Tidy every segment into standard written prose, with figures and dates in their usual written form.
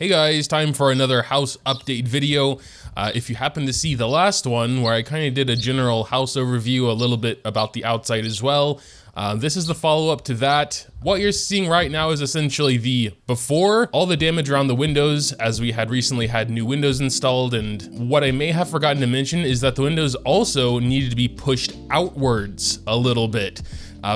Hey guys, time for another house update video. If you happen to see the last one where I kind of did a general house overview, a little bit about the outside as well, this is the follow-up to that. What you're seeing right now is essentially the before, all the damage around the windows as we had recently had new windows installed, and what I may have forgotten to mention is that the windows also needed to be pushed outwards a little bit.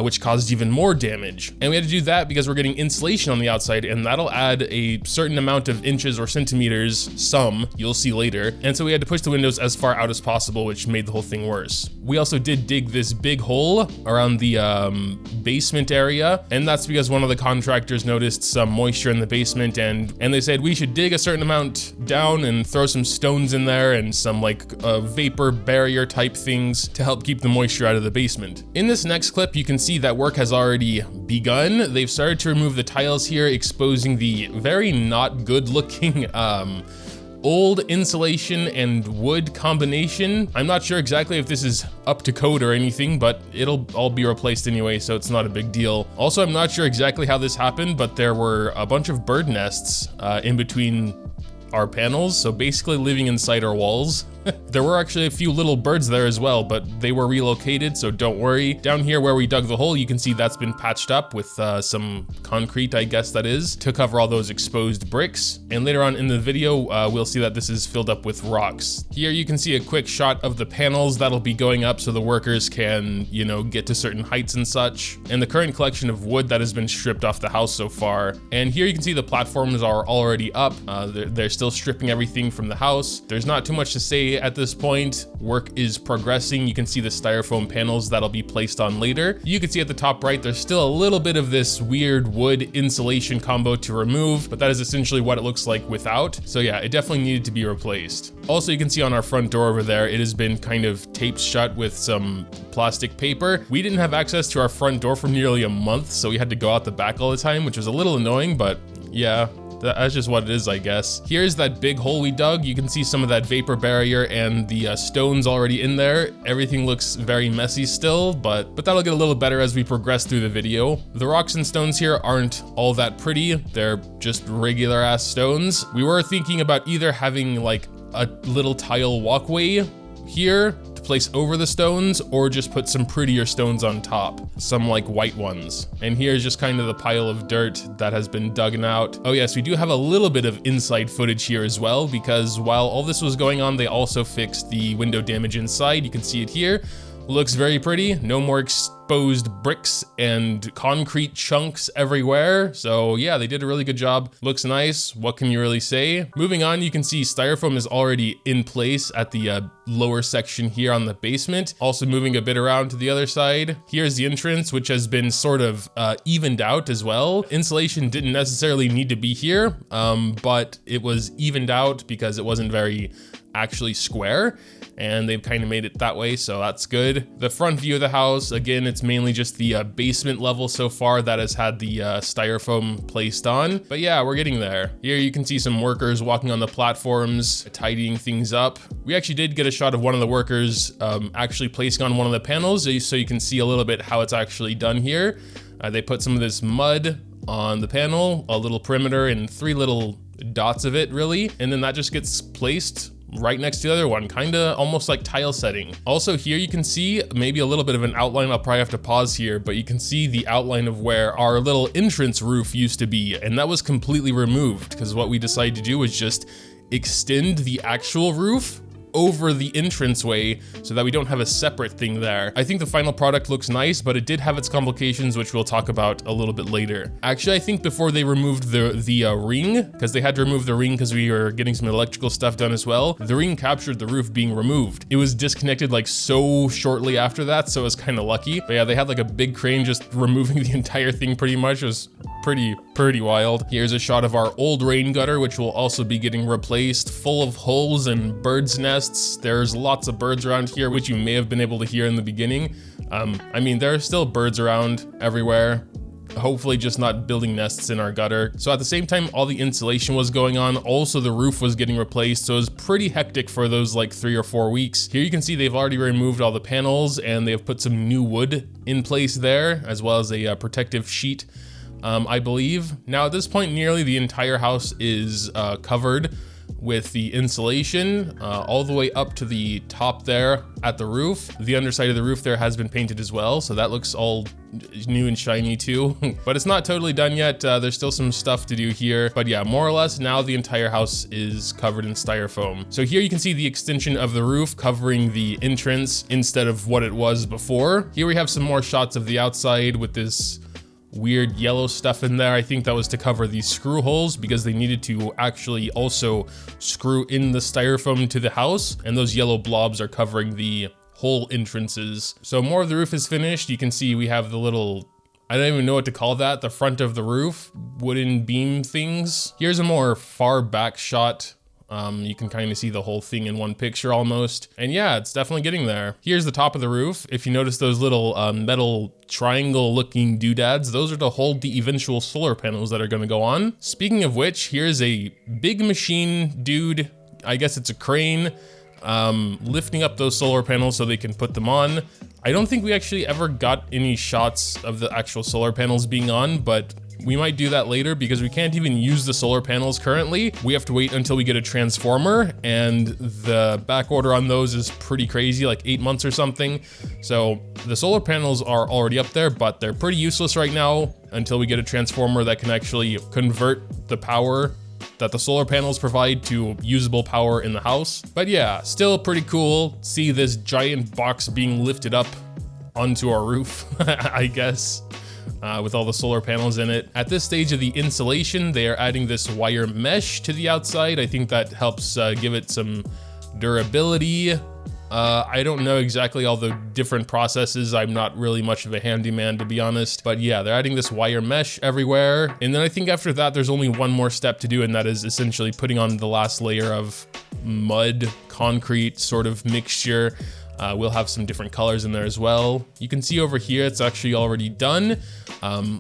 Which caused even more damage. And we had to do that because we're getting insulation on the outside, and that'll add a certain amount of inches or centimeters, some, you'll see later. And so we had to push the windows as far out as possible, which made the whole thing worse. We also did dig this big hole around the basement area, and that's because one of the contractors noticed some moisture in the basement, and they said we should dig a certain amount down and throw some stones in there and some like vapor barrier type things to help keep the moisture out of the basement. In this next clip, you can see that work has already begun. They've started to remove the tiles here, exposing the very not good looking old insulation and wood combination. I'm not sure exactly if this is up to code or anything, but it'll all be replaced anyway, so it's not a big deal. Also, I'm not sure exactly how this happened, but there were a bunch of bird nests in between our panels, so basically living inside our walls. There were actually a few little birds there as well, but they were relocated, so don't worry. Down here where we dug the hole, you can see that's been patched up with some concrete, I guess that is, to cover all those exposed bricks. And later on in the video, we'll see that this is filled up with rocks. Here you can see a quick shot of the panels that'll be going up so the workers can, you know, get to certain heights and such. And the current collection of wood that has been stripped off the house so far. And here you can see the platforms are already up. They're still stripping everything from the house. There's not too much to say at this point. Work is progressing. You can see the styrofoam panels that'll be placed on later. You can see at the top right, there's still a little bit of this weird wood insulation combo to remove, but that is essentially what it looks like without. So yeah, it definitely needed to be replaced. Also, you can see on our front door over there, it has been kind of taped shut with some plastic paper. We didn't have access to our front door for nearly a month, so we had to go out the back all the time, which was a little annoying, but yeah. That's just what it is, I guess. Here's that big hole we dug. You can see some of that vapor barrier and the stones already in there. Everything looks very messy still, but that'll get a little better as we progress through the video. The rocks and stones here aren't all that pretty. They're just regular ass stones. We were thinking about either having like a little tile walkway here to place over the stones, or just put some prettier stones on top, some like white ones. And here's just kind of the pile of dirt that has been dug out. Oh yes, we do have a little bit of inside footage here as well, because while all this was going on, they also fixed the window damage inside. You can see it here. Looks very pretty. No more exposed bricks and concrete chunks everywhere. So yeah, they did a really good job. Looks nice. What can you really say? Moving on, you can see styrofoam is already in place at the lower section here on the basement. Also moving a bit around to the other side. Here's the entrance, which has been sort of evened out as well. Insulation didn't necessarily need to be here, but it was evened out because it wasn't very actually square, and they've kind of made it that way, so that's good. The front view of the house, again, it's mainly just the basement level so far that has had the styrofoam placed on, but yeah, we're getting there. Here you can see some workers walking on the platforms, tidying things up. We actually did get a shot of one of the workers actually placing on one of the panels, so you can see a little bit how it's actually done here. They put some of this mud on the panel, a little perimeter, and 3 little dots of it really, and then that just gets placed right next to the other one, kind of almost like tile setting. Also here you can see maybe a little bit of an outline. I'll probably have to pause here, but you can see the outline of where our little entrance roof used to be, and that was completely removed because what we decided to do was just extend the actual roof over the entranceway so that we don't have a separate thing there. I think the final product looks nice, but it did have its complications, which we'll talk about a little bit later. Actually, I think before they removed the ring, because they had to remove the ring because we were getting some electrical stuff done as well, the ring captured the roof being removed. It was disconnected like so shortly after that, so it was kind of lucky. But yeah, they had like a big crane just removing the entire thing pretty much. It was pretty wild. Here's a shot of our old rain gutter, which will also be getting replaced, full of holes and birds' nests. There's lots of birds around here, which you may have been able to hear in the beginning. I mean, there are still birds around everywhere. Hopefully just not building nests in our gutter. So at the same time, all the insulation was going on. Also, the roof was getting replaced. So it was pretty hectic for those like 3 or 4 weeks. Here you can see they've already removed all the panels and they've put some new wood in place there, as well as a protective sheet I believe. Now at this point, nearly the entire house is covered with the insulation all the way up to the top there at the roof. The underside of the roof there has been painted as well, so that looks all new and shiny too. But it's not totally done yet. There's still some stuff to do here. But yeah, more or less now the entire house is covered in styrofoam. So here you can see the extension of the roof covering the entrance instead of what it was before. Here we have some more shots of the outside with this weird yellow stuff in there. I think that was to cover these screw holes because they needed to actually also screw in the styrofoam to the house, and those yellow blobs are covering the hole entrances. So more of the roof is finished. You can see we have the little, I don't even know what to call that, the front of the roof, wooden beam things. Here's a more far back shot. You can kind of see the whole thing in one picture almost. And yeah, it's definitely getting there. Here's the top of the roof. If you notice those little metal triangle looking doodads, those are to hold the eventual solar panels that are gonna go on. Speaking of which, here's a big machine dude, I guess it's a crane, lifting up those solar panels so they can put them on. I don't think we actually ever got any shots of the actual solar panels being on, but we might do that later because we can't even use the solar panels currently. We have to wait until we get a transformer, and the back order on those is pretty crazy, like 8 months or something. So the solar panels are already up there, but they're pretty useless right now until we get a transformer that can actually convert the power that the solar panels provide to usable power in the house. But yeah, still pretty cool. See this giant box being lifted up onto our roof, I guess. With all the solar panels in it. At this stage of the insulation, they are adding this wire mesh to the outside. I think that helps give it some durability. I don't know exactly all the different processes. I'm not really much of a handyman, to be honest. But yeah, they're adding this wire mesh everywhere. And then I think after that, there's only one more step to do, and that is essentially putting on the last layer of mud, concrete sort of mixture. We'll have some different colors in there as well. You can see over here, it's actually already done.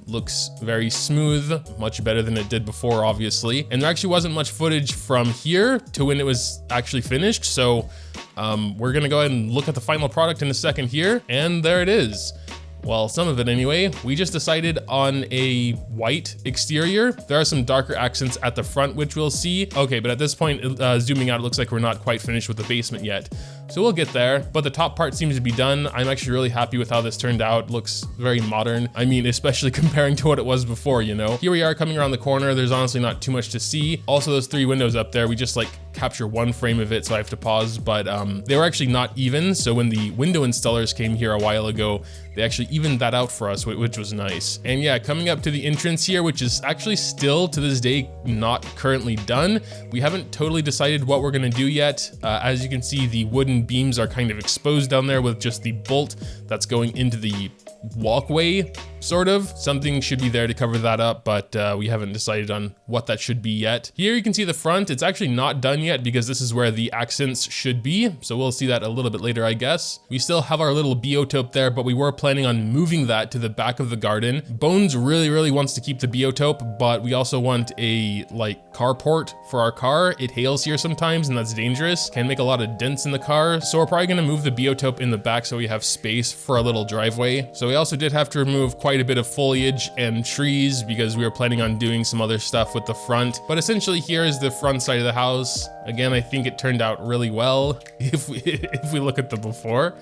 Looks very smooth, much better than it did before, obviously. And there actually wasn't much footage from here to when it was actually finished. So we're gonna go ahead and look at the final product in a second here. And there it is. Well, some of it anyway. We just decided on a white exterior. There are some darker accents at the front, which we'll see. Okay, but at this point, zooming out, it looks like we're not quite finished with the basement yet. So we'll get there, but the top part seems to be done. I'm actually really happy with how this turned out. Looks very modern. I mean, especially comparing to what it was before, you know? Here we are coming around the corner. There's honestly not too much to see. Also, those 3 windows up there, we just like capture one frame of it, so I have to pause, but they were actually not even. So when the window installers came here a while ago, they actually evened that out for us, which was nice. And yeah, coming up to the entrance here, which is actually still to this day not currently done. We haven't totally decided what we're gonna do yet. As you can see, the wooden beams are kind of exposed down there with just the bolt that's going into the walkway, sort of. Something should be there to cover that up, but we haven't decided on what that should be yet. Here you can see the front. It's actually not done yet because this is where the accents should be, so we'll see that a little bit later, I guess. We still have our little biotope there, but we were planning on moving that to the back of the garden. Bones really wants to keep the biotope, but we also want a like carport for our car. It hails here sometimes, and that's dangerous. Can make a lot of dents in the car, so we're probably gonna move the biotope in the back so we have space for a little driveway. So we also did have to remove quite a bit of foliage and trees because we were planning on doing some other stuff with the front. But essentially here is the front side of the house. Again, I think it turned out really well if we look at the before.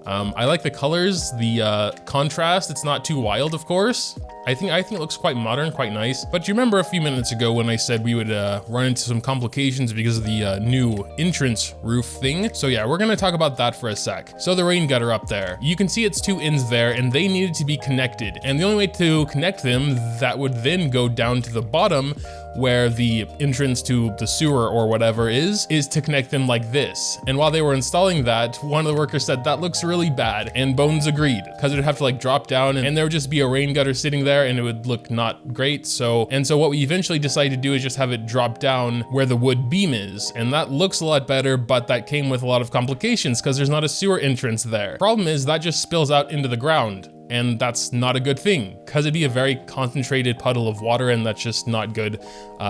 I like the colors, the contrast. It's not too wild, of course. I think it looks quite modern, quite nice. But you remember a few minutes ago when I said we would run into some complications because of the new entrance roof thing. So yeah, we're gonna talk about that for a sec. So the rain gutter up there, you can see its 2 ends there, and they needed to be connected. And the only way to connect them that would then go down to the bottom where the entrance to the sewer or whatever is to connect them like this. And while they were installing that, one of the workers said that looks really bad, and Bones agreed, because it would have to like drop down and there would just be a rain gutter sitting there and it would look not great. So what we eventually decided to do is just have it drop down where the wood beam is, and that looks a lot better, but that came with a lot of complications because there's not a sewer entrance there. Problem is that just spills out into the ground. And that's not a good thing because it'd be a very concentrated puddle of water, and that's just not good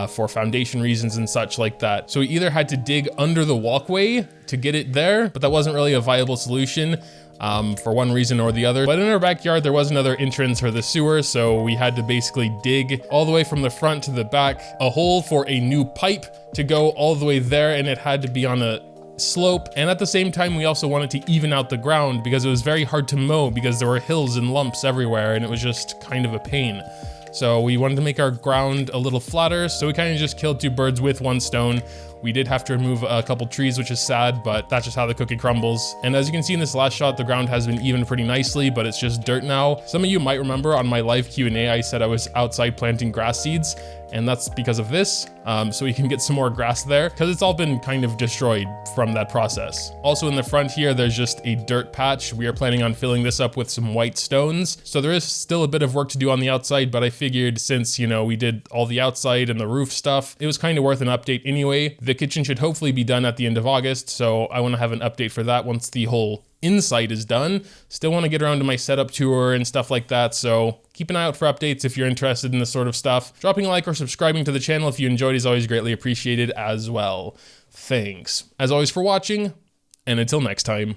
for foundation reasons and such like that. So we either had to dig under the walkway to get it there, but that wasn't really a viable solution. for one reason or the other. But in our backyard, there was another entrance for the sewer, so we had to basically dig all the way from the front to the back, a hole for a new pipe to go all the way there, and it had to be on a slope. And at the same time, we also wanted to even out the ground because it was very hard to mow because there were hills and lumps everywhere, and it was just kind of a pain. So we wanted to make our ground a little flatter, so we kind of just killed two birds with one stone. We did have to remove a couple trees, which is sad, but that's just how the cookie crumbles. And as you can see in this last shot, the ground has been evened pretty nicely, but it's just dirt now. Some of you might remember on my live Q&A, I said I was outside planting grass seeds, and that's because of this, so we can get some more grass there, because it's all been kind of destroyed from that process. Also in the front here, there's just a dirt patch. We are planning on filling this up with some white stones, so there is still a bit of work to do on the outside, but I figured since, you know, we did all the outside and the roof stuff, it was kind of worth an update anyway. The kitchen should hopefully be done at the end of August, so I want to have an update for that once the whole inside is done. Still want to get around to my setup tour and stuff like that, so keep an eye out for updates if you're interested in this sort of stuff. Dropping a like or subscribing to the channel if you enjoyed is always greatly appreciated as well. Thanks, as always, for watching, and until next time.